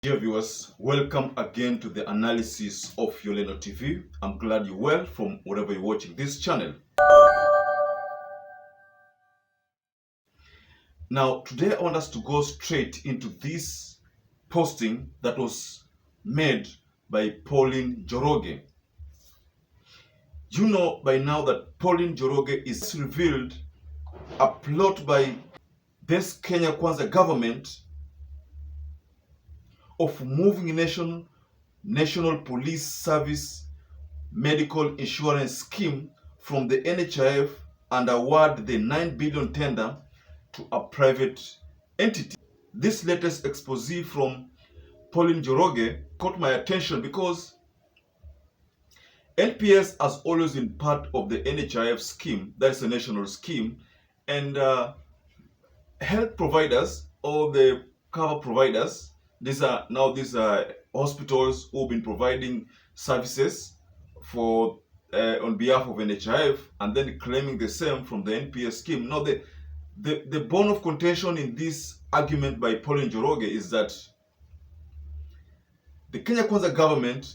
Dear viewers, welcome again to the analysis of your Leno TV. I'm glad you're well from wherever you're watching this channel. Now, today I want us to go straight into this posting that was made by Pauline Njoroge. You know by now that Pauline Njoroge is revealed a plot by this Kenya Kwanza government of moving National Police Service medical insurance scheme from the NHIF and award the 9 billion tender to a private entity. This latest expose from Pauline Njoroge caught my attention because NPS has always been part of the NHIF scheme, that's a national scheme, and health providers or the cover providers, these are hospitals who've been providing services for on behalf of NHIF and then claiming the same from the NPS scheme. Now the bone of contention in this argument by Pauline Njoroge is that the Kenya Kwanza government,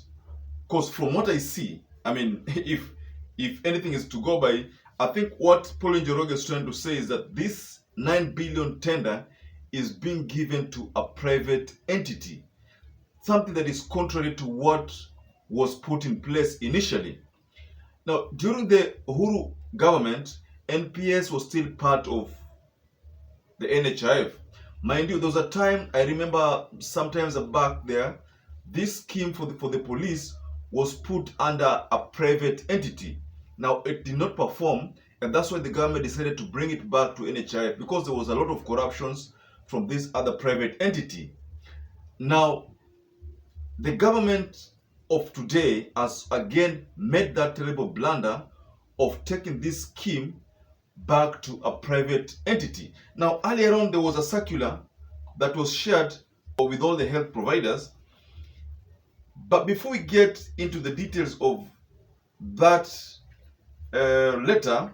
because from what I see, I mean, if anything is to go by, I think what Pauline Njoroge is trying to say is that this 9 billion tender is being given to a private entity, something that is contrary to what was put in place initially. Now, during the Uhuru government, NPS was still part of the NHIF. Mind you, there was a time, I remember sometimes back there, this scheme for the police was put under a private entity. Now, it did not perform, and that's why the government decided to bring it back to NHIF, because there was a lot of corruptions from this other private entity. Now, the government of today has again made that terrible blunder of taking this scheme back to a private entity. Now, earlier on, there was a circular that was shared with all the health providers. But before we get into the details of that letter,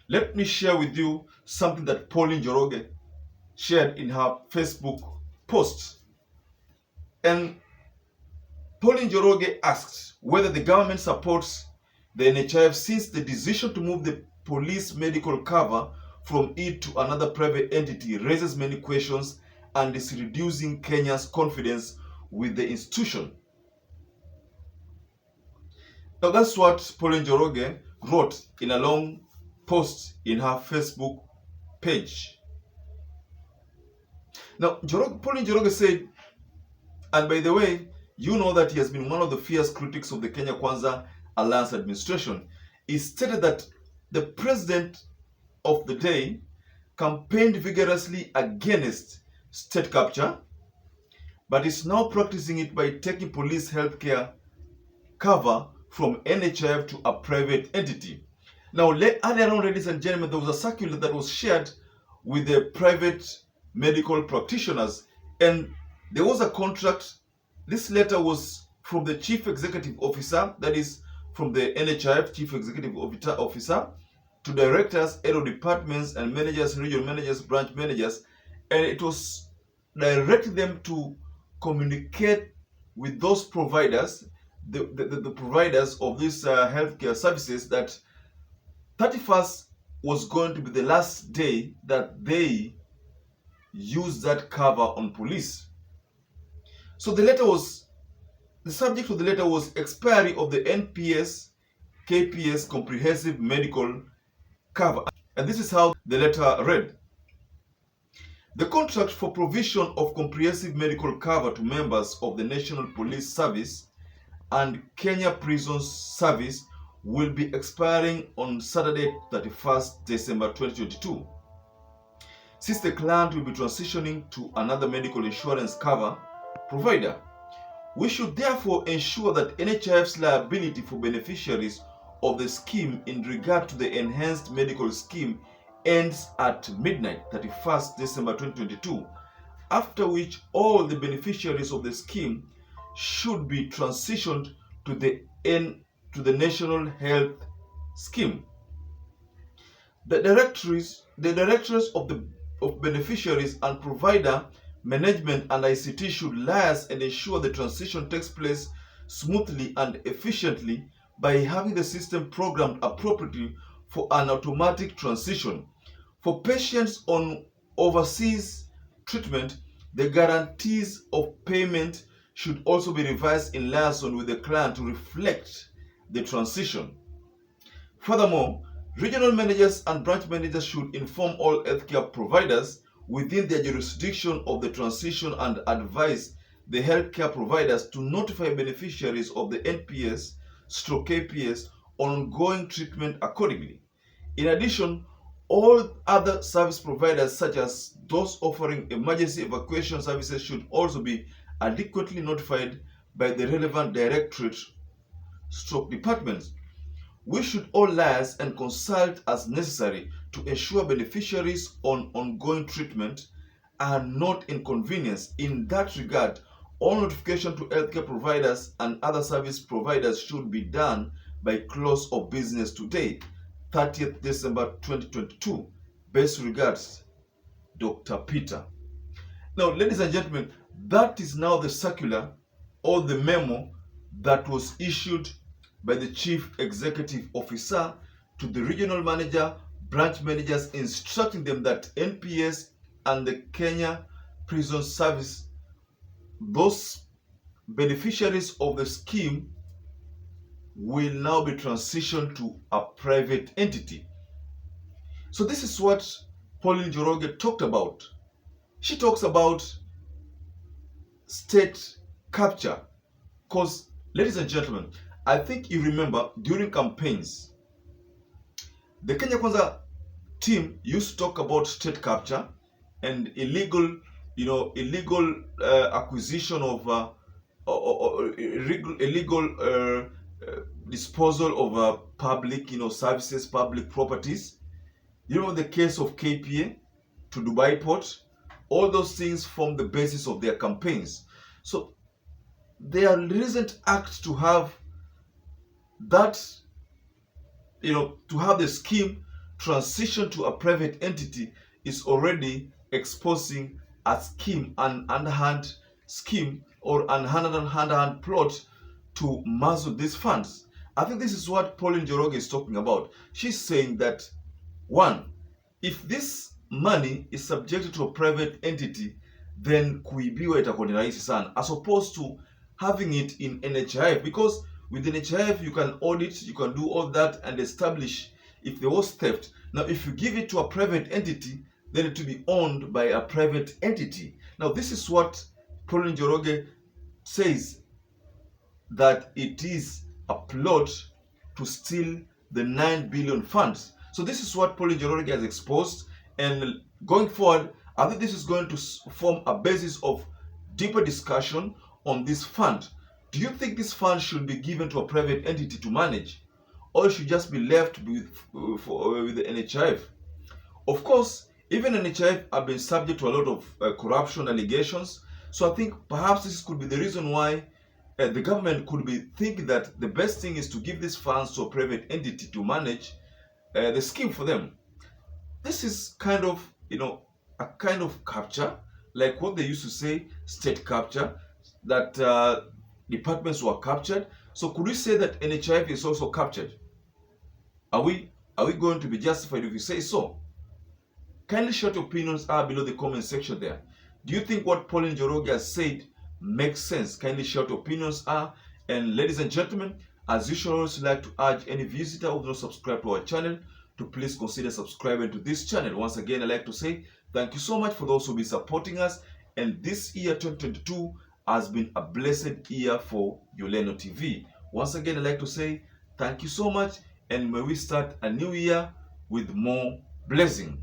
let me share with you something that Pauline Njoroge shared in her Facebook post. And Pauline Njoroge asked whether the government supports the NHIF since the decision to move the police medical cover from it to another private entity raises many questions and is reducing Kenya's confidence with the institution. Now that's what Pauline Njoroge wrote in a long post in her Facebook page. Now, Pauline Njoroge said, and by the way, you know that he has been one of the fierce critics of the Kenya Kwanza Alliance administration. He stated that the president of the day campaigned vigorously against state capture, but is now practicing it by taking police healthcare cover from NHIF to a private entity. Now, earlier on, ladies and gentlemen, there was a circular that was shared with the private medical practitioners, and there was a contract. This letter was from the chief executive officer, that is from the NHIF chief executive officer, to directors, head of departments and managers, regional managers, branch managers, and it was directing them to communicate with those providers, the providers of these healthcare services, that 31st was going to be the last day that they use that cover on police. So the subject of the letter was expiry of the NPS KPS comprehensive medical cover. And this is how the letter read. The contract for provision of comprehensive medical cover to members of the National Police Service and Kenya Prisons Service will be expiring on Saturday, 31st December 2022. Since the client will be transitioning to another medical insurance cover provider, we should therefore ensure that NHIF's liability for beneficiaries of the scheme in regard to the enhanced medical scheme ends at midnight, 31st December 2022, after which all the beneficiaries of the scheme should be transitioned to the National Health Scheme. The directories of beneficiaries and provider management and ICT should liaise and ensure the transition takes place smoothly and efficiently by having the system programmed appropriately for an automatic transition. For patients on overseas treatment, the guarantees of payment should also be revised in liaison with the client to reflect the transition. Furthermore, regional managers and branch managers should inform all healthcare providers within their jurisdiction of the transition and advise the healthcare providers to notify beneficiaries of the NPS/KPS on ongoing treatment accordingly. In addition, all other service providers, such as those offering emergency evacuation services, should also be adequately notified by the relevant directorate/departments. We should all liaise and consult as necessary to ensure beneficiaries on ongoing treatment are not inconvenienced. In that regard, all notification to healthcare providers and other service providers should be done by close of business today, 30th December 2022. Best regards, Dr. Peter. Now, ladies and gentlemen, that is now the circular or the memo that was issued by the Chief Executive Officer to the regional manager, branch managers, instructing them that NPS and the Kenya Prison Service, those beneficiaries of the scheme, will now be transitioned to a private entity. So this is what Pauline Njoroge talked about. She talks about state capture because, ladies and gentlemen, I think you remember during campaigns, the Kenya Kwanza team used to talk about state capture and illegal acquisition of illegal disposal of public, services, public properties. You know, the case of KPA to Dubai Port, all those things form the basis of their campaigns. So their recent act to have that, to have the scheme transition to a private entity is already exposing a scheme, an underhand scheme or an underhand plot to muzzle these funds. I think this is what Pauline Njoroge is talking about. She's saying that, one, if this money is subjected to a private entity, then kuibiwa itakuwa ni rahisi sana, as opposed to having it in NHIF, because with NHIF you can audit, you can do all that and establish if there was theft. Now, if you give it to a private entity, then it will be owned by a private entity. Now, this is what Pauline Njoroge says, that it is a plot to steal the 9 billion funds. So this is what Pauline Njoroge has exposed, and going forward, I think this is going to form a basis of deeper discussion on this fund. Do you think this fund should be given to a private entity to manage, or should just be left with the NHIF? Of course, even NHIF have been subject to a lot of corruption allegations. So I think perhaps this could be the reason why the government could be thinking that the best thing is to give these funds to a private entity to manage the scheme for them. This is kind of, a kind of capture, like what they used to say, state capture, that departments were captured. So could we say that NHIF is also captured? Are we going to be justified if we say so? Kindly share your opinions below the comment section there. Do you think what Pauline Njoroge has said makes sense? Kindly share your opinions and ladies and gentlemen, as usual, I also like to urge any visitor who has not subscribed to our channel to please consider subscribing to this channel. Once again, I'd like to say thank you so much for those who have been supporting us, and this year 2022 has been a blessed year for Yoleno TV. Once again, I'd like to say thank you so much, and may we start a new year with more blessing.